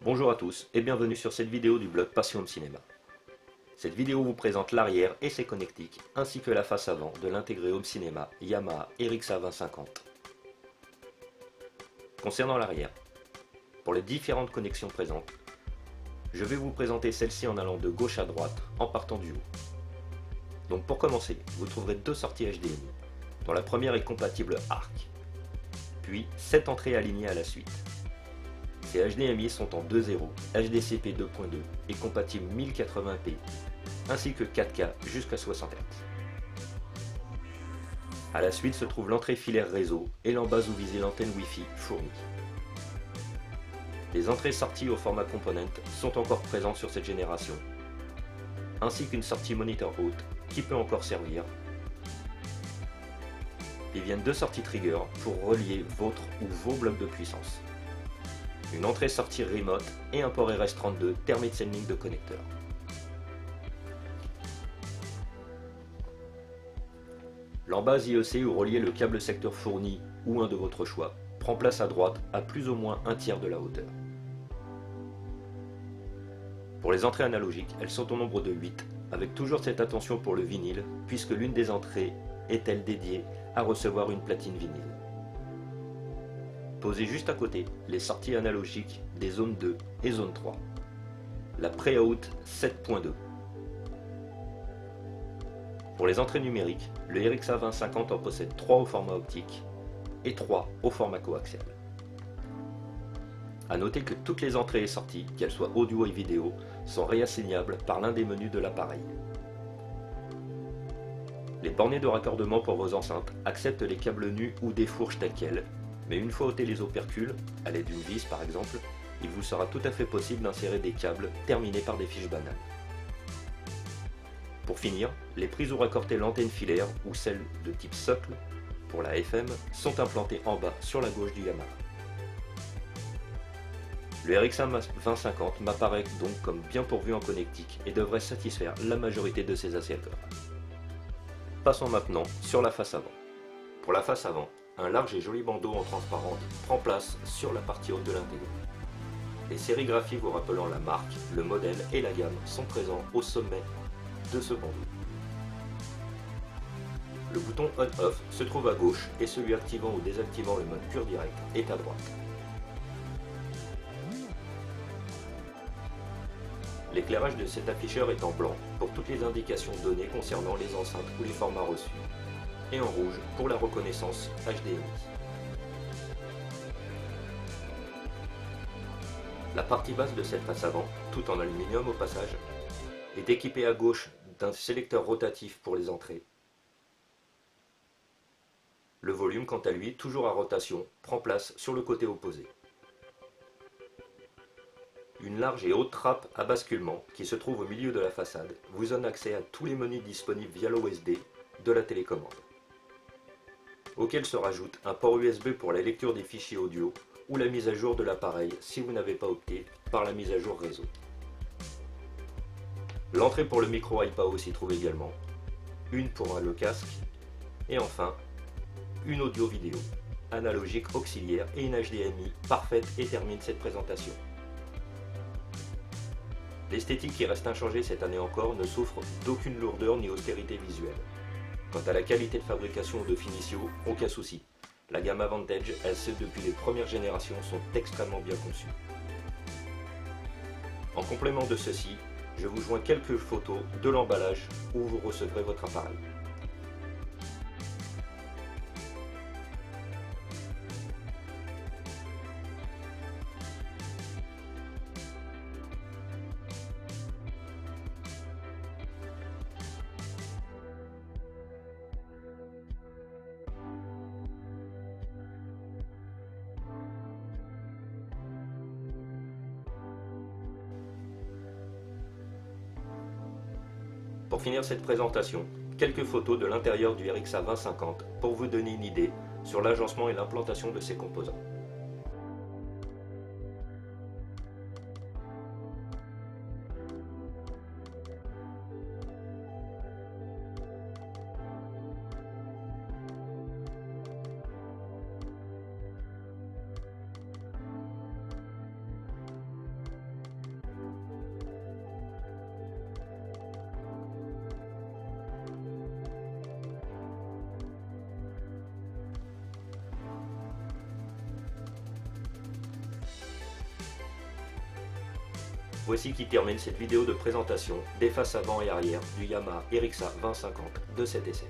Bonjour à tous et bienvenue sur cette vidéo du blog Passion de Cinéma. Cette vidéo vous présente l'arrière et ses connectiques ainsi que la face avant de l'intégré Home Cinéma Yamaha RX-A 2050. Concernant l'arrière, pour les différentes connexions présentes, je vais vous présenter celle-ci en allant de gauche à droite en partant du haut. Donc pour commencer, vous trouverez deux sorties HDMI, dont la première est compatible ARC, puis 7 entrées alignées à la suite. Ces HDMI sont en 2.0, HDCP 2.2 et compatibles 1080p, ainsi que 4K jusqu'à 60 Hz. A la suite se trouve l'entrée filaire réseau et l'embase où viser l'antenne Wi-Fi fournie. Les entrées-sorties au format component sont encore présentes sur cette génération, ainsi qu'une sortie moniteur haute qui peut encore servir. Il viennent deux sorties trigger pour relier votre ou vos blocs de puissance. Une entrée-sortie remote et un port RS32 terminé de cette ligne de connecteurs. L'embase IEC où relier le câble secteur fourni ou un de votre choix prend place à droite à plus ou moins un tiers de la hauteur. Pour les entrées analogiques, elles sont au nombre de 8, avec toujours cette attention pour le vinyle, puisque l'une des entrées est-elle dédiée à recevoir une platine vinyle. Posées juste à côté, les sorties analogiques des zones 2 et zone 3. La Pre-Out 7.2. Pour les entrées numériques, le RX-A 2050 en possède 3 au format optique et 3 au format coaxial. A noter que toutes les entrées et sorties, qu'elles soient audio et vidéo, sont réassignables par l'un des menus de l'appareil. Les bornets de raccordement pour vos enceintes acceptent les câbles nus ou des fourches telles quelles, mais une fois ôtés les opercules, à l'aide d'une vis par exemple, il vous sera tout à fait possible d'insérer des câbles terminés par des fiches banales. Pour finir, les prises où raccorder l'antenne filaire ou celle de type socle pour la FM sont implantées en bas sur la gauche du Yamaha. Le RX-A 2050 m'apparaît donc comme bien pourvu en connectique et devrait satisfaire la majorité de ses assiéteurs. Passons maintenant sur la face avant. Pour la face avant, un large et joli bandeau en transparente prend place sur la partie haute de l'intégré. Les sérigraphies vous rappelant la marque, le modèle et la gamme sont présents au sommet de ce bandeau. Le bouton On-Off se trouve à gauche et celui activant ou désactivant le mode pur direct est à droite. L'éclairage de cet afficheur est en blanc pour toutes les indications données concernant les enceintes ou les formats reçus, et en rouge pour la reconnaissance HDMI. La partie basse de cette face avant, tout en aluminium au passage, est équipée à gauche d'un sélecteur rotatif pour les entrées. Le volume, quant à lui, toujours à rotation, prend place sur le côté opposé. Une large et haute trappe à basculement qui se trouve au milieu de la façade vous donne accès à tous les menus disponibles via l'OSD de la télécommande, auquel se rajoute un port USB pour la lecture des fichiers audio ou la mise à jour de l'appareil si vous n'avez pas opté par la mise à jour réseau. L'entrée pour le micro iPAO s'y trouve également, une pour le casque, et enfin une audio-vidéo, analogique auxiliaire et une HDMI parfaite et termine cette présentation. L'esthétique qui reste inchangée cette année encore ne souffre d'aucune lourdeur ni austérité visuelle. Quant à la qualité de fabrication ou de finition, aucun souci. La gamme Avantage, elle sait depuis les premières générations, sont extrêmement bien conçues. En complément de ceci, je vous joins quelques photos de l'emballage où vous recevrez votre appareil. Pour finir cette présentation, quelques photos de l'intérieur du RX-A 2050 pour vous donner une idée sur l'agencement et l'implantation de ses composants. Voici qui termine cette vidéo de présentation des faces avant et arrière du Yamaha RX-A 2050 de cet essai.